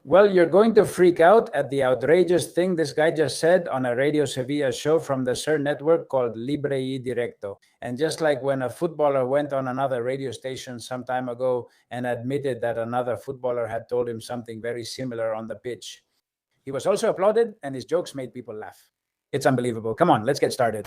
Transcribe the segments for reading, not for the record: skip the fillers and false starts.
Well, you're going to freak out at the outrageous thing this guy just said on a Radio Sevilla show from the SIR network called Libre y Directo. And just like when a footballer went on another radio station some time ago and admitted that another footballer had told him something very similar on the pitch, he was also applauded and his jokes made people laugh. It's unbelievable. Come on, let's get started.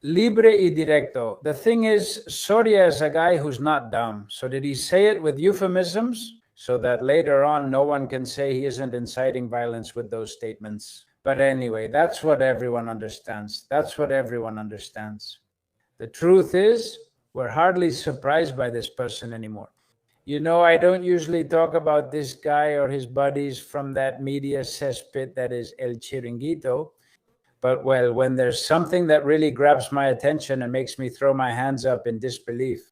Libre y directo. The thing is, Soria is a guy who's not dumb. So did he say it with euphemisms so that later on no one can say he isn't inciting violence with those statements? But anyway, that's what everyone understands. That's what everyone understands. The truth is, we're hardly surprised by this person anymore. You know, I don't usually talk about this guy or his buddies from that media cesspit that is El Chiringuito. But well, when there's something that really grabs my attention and makes me throw my hands up in disbelief,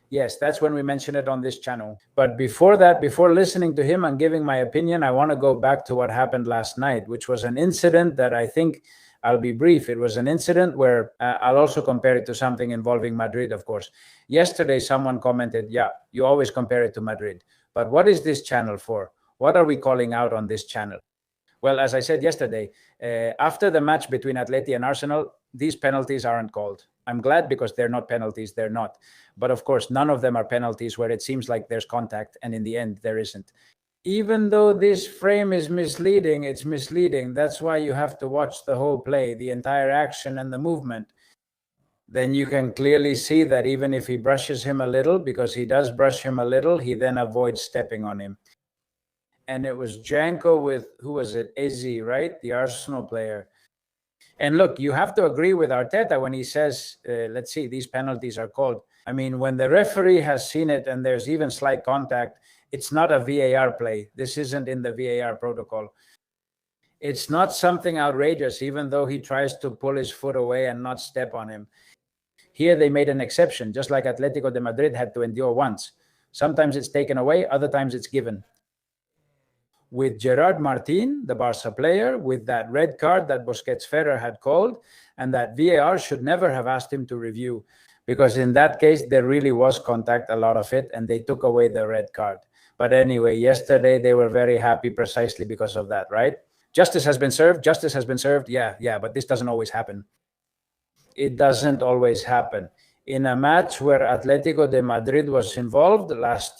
yes, that's when we mention it on this channel. But before that, before listening to him and giving my opinion, I want to go back to what happened last night, which was an incident that I think, I'll be brief. It was an incident where I'll also compare it to something involving Madrid, of course. Yesterday, someone commented, yeah, you always compare it to Madrid. But what is this channel for? What are we calling out on this channel? Well, as I said yesterday, after the match between Atleti and Arsenal, these penalties aren't called. I'm glad because they're not penalties, they're not. But of course, none of them are penalties where it seems like there's contact and in the end there isn't. Even though this frame is misleading, it's misleading. That's why you have to watch the whole play, the entire action and the movement. Then you can clearly see that even if he brushes him a little, because he does brush him a little, he then avoids stepping on him. And it was Janko with, who was it? Eze, right? The Arsenal player. And look, you have to agree with Arteta when he says, let's see, these penalties are called. I mean, when the referee has seen it and there's even slight contact, it's not a VAR play. This isn't in the VAR protocol. It's not something outrageous, even though he tries to pull his foot away and not step on him. Here they made an exception, just like Atletico de Madrid had to endure once. Sometimes it's taken away, other times it's given. With Gerard Martin, the Barca player, with that red card that Busquets Ferrer had called, and that VAR should never have asked him to review, because in that case, there really was contact, a lot of it, and they took away the red card. But anyway, yesterday they were very happy precisely because of that, right? Justice has been served, justice has been served, yeah, but this doesn't always happen. It doesn't always happen. In a match where Atletico de Madrid was involved last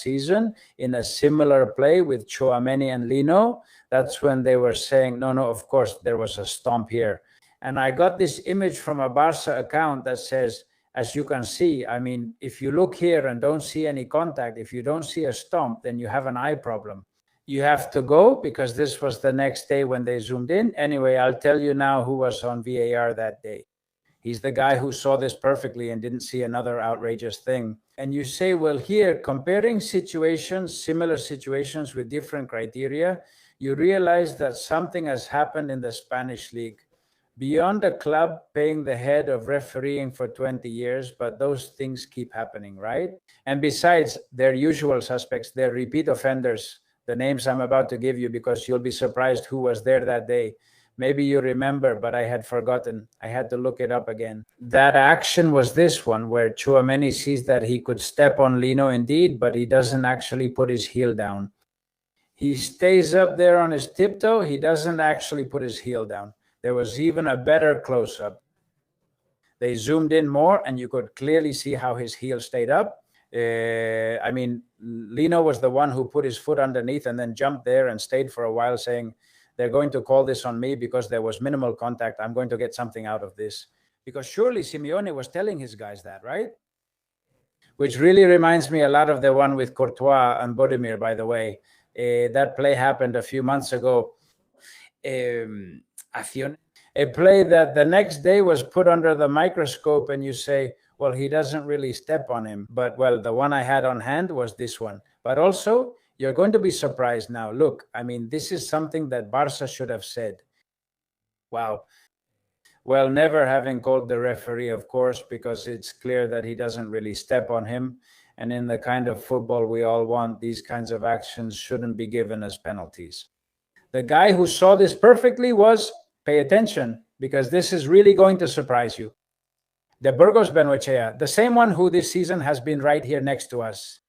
season, in a similar play with Tchouaméni and Lino, that's when they were saying, no, of course, there was a stomp here. And I got this image from a Barca account that says, as you can see, I mean, if you look here and don't see any contact, if you don't see a stomp, then you have an eye problem. You have to go, because this was the next day when they zoomed in. Anyway, I'll tell you now who was on VAR that day. He's the guy who saw this perfectly and didn't see another outrageous thing. And you say, well, here, comparing situations, similar situations with different criteria, you realize that something has happened in the Spanish league. Beyond a club paying the head of refereeing for 20 years, but those things keep happening, right? And besides, they're usual suspects, they're repeat offenders, the names I'm about to give you, because you'll be surprised who was there that day. Maybe you remember, but I had forgotten. I had to look it up again. That action was this one, where Tchouaméni sees that he could step on Lino indeed, but he doesn't actually put his heel down. He stays up there on his tiptoe. He doesn't actually put his heel down. There was even a better close-up. They zoomed in more, and you could clearly see how his heel stayed up. I mean, Lino was the one who put his foot underneath and then jumped there and stayed for a while saying, they're going to call this on me because there was minimal contact. I'm going to get something out of this. Because surely Simeone was telling his guys that, right? Which really reminds me a lot of the one with Courtois and Bodimir, by the way. That play happened a few months ago. A play that the next day was put under the microscope and you say, well, he doesn't really step on him. But, well, the one I had on hand was this one. But also, you're going to be surprised now. Look, I mean, this is something that Barca should have said. Wow. Well, never having called the referee, of course, because it's clear that he doesn't really step on him. And in the kind of football we all want, these kinds of actions shouldn't be given as penalties. The guy who saw this perfectly was, pay attention, because this is really going to surprise you. The Burgos Bengoechea, the same one who this season has been right here next to us.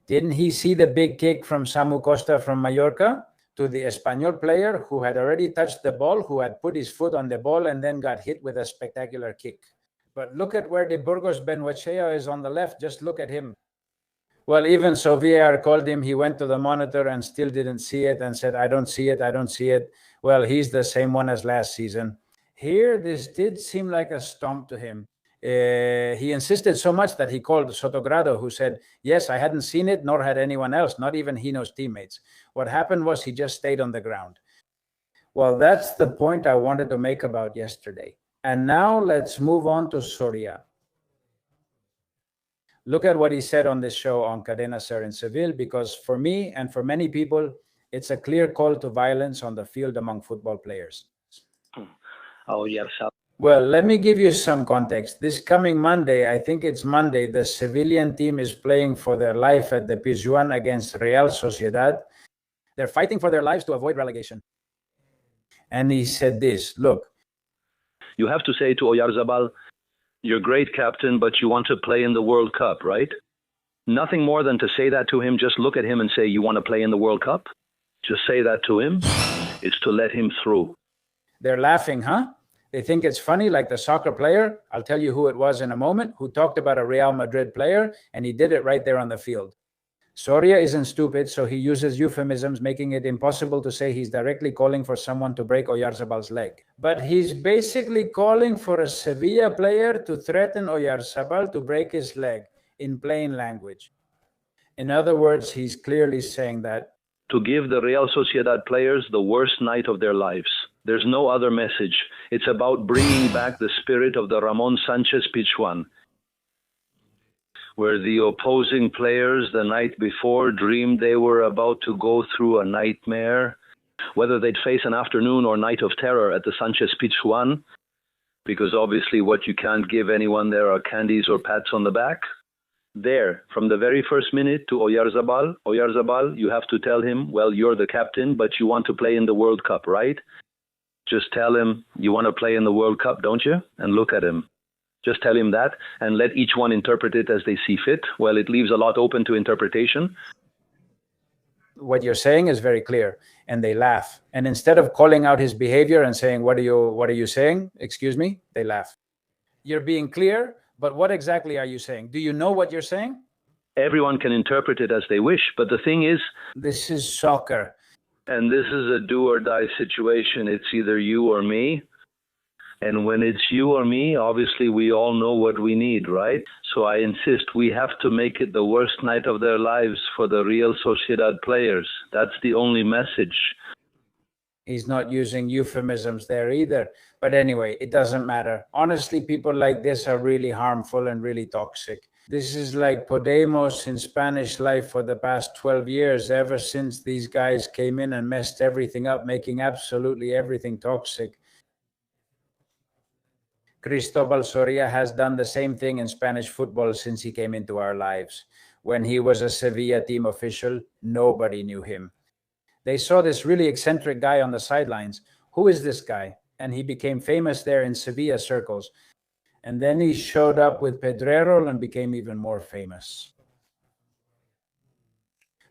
Didn't he see the big kick from Samu Costa from Mallorca to the Espanyol player who had already touched the ball, who had put his foot on the ball and then got hit with a spectacular kick? But look at where the Burgos Bengoechea is on the left. Just look at him. Well, even so, VAR called him. He went to the monitor and still didn't see it and said, I don't see it, I don't see it. Well, he's the same one as last season. Here, this did seem like a stomp to him. He insisted so much that he called Sotogrado, who said, yes, I hadn't seen it, nor had anyone else, not even Hino's teammates. What happened was he just stayed on the ground. Well, that's the point I wanted to make about yesterday. And now let's move on to Soria. Look at what he said on this show on Cadena Ser in Seville, because for me and for many people, it's a clear call to violence on the field among football players. Well, let me give you some context. This coming Monday, I think it's Monday, the Sevillian team is playing for their life at the Pizjuan against Real Sociedad. They're fighting for their lives to avoid relegation. And he said this, look. You have to say to Oyarzabal, you're great captain, but you want to play in the World Cup, right? Nothing more than to say that to him. Just look at him and say, you want to play in the World Cup? Just say that to him. It's to let him through. They're laughing, huh? They think it's funny, like the soccer player. I'll tell you who it was in a moment, who talked about a Real Madrid player, and he did it right there on the field. Soria isn't stupid, so he uses euphemisms, making it impossible to say he's directly calling for someone to break Oyarzabal's leg. But he's basically calling for a Sevilla player to threaten Oyarzabal to break his leg, in plain language. In other words, he's clearly saying that to give the Real Sociedad players the worst night of their lives. There's no other message. It's about bringing back the spirit of the Ramon Sanchez Pizjuan, where the opposing players the night before dreamed they were about to go through a nightmare, whether they'd face an afternoon or night of terror at the Sanchez Pizjuan, because obviously what you can't give anyone there are candies or pats on the back. There, from the very first minute to Oyarzabal, you have to tell him, well, you're the captain, but you want to play in the World Cup, right? Just tell him you want to play in the World Cup, don't you? And look at him. Just tell him that and let each one interpret it as they see fit. Well, it leaves a lot open to interpretation. What you're saying is very clear, and they laugh. And instead of calling out his behavior and saying, what are you saying? Excuse me, they laugh. You're being clear, but what exactly are you saying? Do you know what you're saying? Everyone can interpret it as they wish, but the thing is, this is soccer. And this is a do or die situation. It's either you or me. And when it's you or me, obviously we all know what we need, right? So I insist we have to make it the worst night of their lives for the Real Sociedad players. That's the only message. He's not using euphemisms there either. But anyway, it doesn't matter. Honestly, people like this are really harmful and really toxic. This is like Podemos in Spanish life for the past 12 years, ever since these guys came in and messed everything up, making absolutely everything toxic. Cristóbal Soria has done the same thing in Spanish football since he came into our lives. When he was a Sevilla team official, nobody knew him. They saw this really eccentric guy on the sidelines. Who is this guy? And he became famous there in Sevilla circles. And then he showed up with Pedrerol and became even more famous.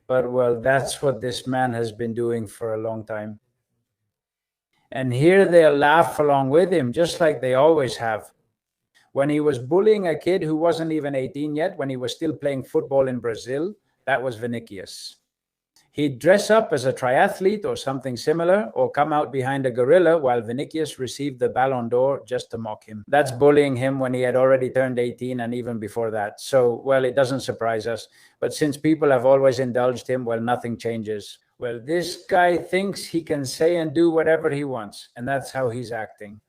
But, well, that's what this man has been doing for a long time. And here they'll laugh along with him, just like they always have. When he was bullying a kid who wasn't even 18 yet, when he was still playing football in Brazil, that was Vinicius. He'd dress up as a triathlete or something similar, or come out behind a gorilla while Vinicius received the Ballon d'Or just to mock him. That's bullying him when he had already turned 18 and even before that. So, well, it doesn't surprise us. But since people have always indulged him, well, nothing changes. Well, this guy thinks he can say and do whatever he wants, and that's how he's acting.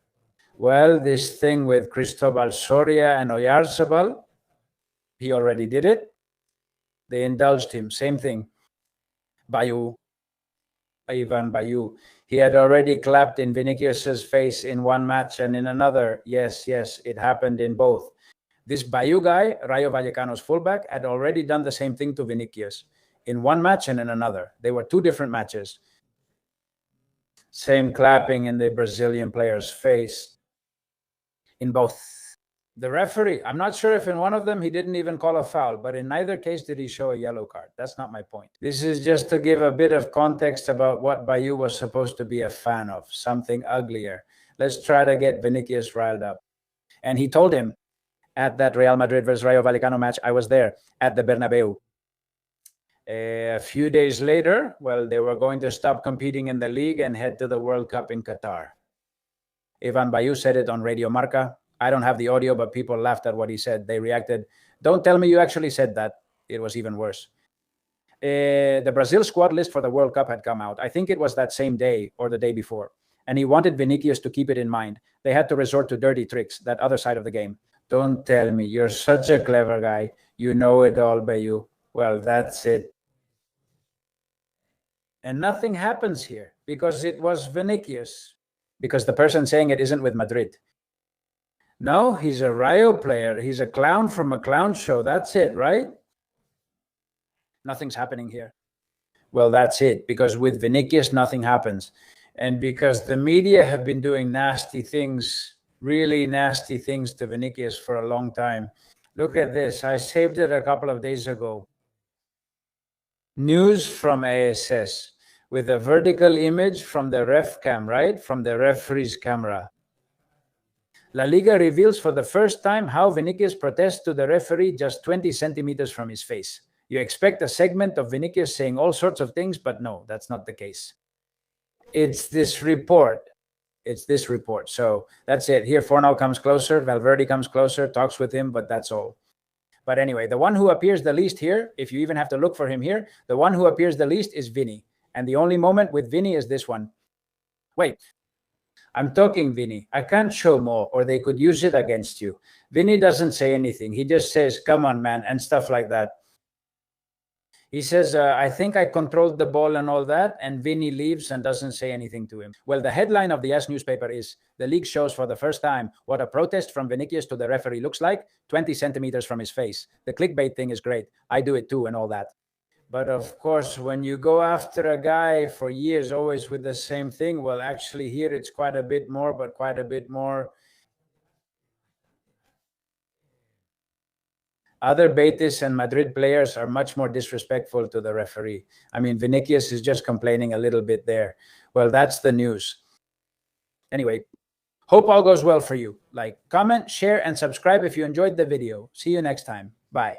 Well, this thing with Cristóbal Soria and Oyarzabal, he already did it. They indulged him, same thing. Ivan Bayu. He had already clapped in Vinicius's face in one match and in another. Yes, it happened in both. This Bayu guy, Rayo Vallecano's fullback, had already done the same thing to Vinicius in one match and in another. They were two different matches. Same clapping in the Brazilian player's face in both. The referee, I'm not sure if in one of them he didn't even call a foul, but in neither case did he show a yellow card. That's not my point. This is just to give a bit of context about what Bayu was supposed to be a fan of, something uglier. Let's try to get Vinicius riled up. And he told him at that Real Madrid versus Rayo Vallecano match, I was there at the Bernabeu. A few days later, well, they were going to stop competing in the league and head to the World Cup in Qatar. Ivan Bayu said it on Radio Marca. I don't have the audio, but people laughed at what he said. They reacted, don't tell me you actually said that. It was even worse. The Brazil squad list for the World Cup had come out. I think it was that same day or the day before. And he wanted Vinicius to keep it in mind. They had to resort to dirty tricks, that other side of the game. Don't tell me. You're such a clever guy. You know it all, Bayu. Well, that's it. And nothing happens here because it was Vinicius. Because the person saying it isn't with Madrid. No, he's a Rayo player. He's a clown from a clown show. That's it, right? Nothing's happening here. Well, that's it. Because with Vinicius, nothing happens. And because the media have been doing nasty things, really nasty things to Vinicius for a long time. Look at this. I saved it a couple of days ago. News from ASS with a vertical image from the ref cam, right? From the referee's camera. La Liga reveals for the first time how Vinicius protests to the referee just 20 centimeters from his face. You expect a segment of Vinicius saying all sorts of things, but no, that's not the case. It's this report. It's this report. So that's it. Here, Fornal comes closer. Valverde comes closer, talks with him, but that's all. But anyway, the one who appears the least here, if you even have to look for him here, the one who appears the least is Vini. And the only moment with Vini is this one. Wait. I'm talking, Vinny. I can't show more, or they could use it against you. Vinny doesn't say anything. He just says, come on, man, and stuff like that. He says, I think I controlled the ball and all that, and Vinny leaves and doesn't say anything to him. Well, the headline of the AS newspaper is, the league shows for the first time what a protest from Vinicius to the referee looks like, 20 centimeters from his face. The clickbait thing is great. I do it too and all that. But of course, when you go after a guy for years, always with the same thing, well, actually here it's quite a bit more, but quite a bit more. Other Betis and Madrid players are much more disrespectful to the referee. I mean, Vinicius is just complaining a little bit there. Well, that's the news. Anyway, hope all goes well for you. Like, comment, share, and subscribe if you enjoyed the video. See you next time. Bye.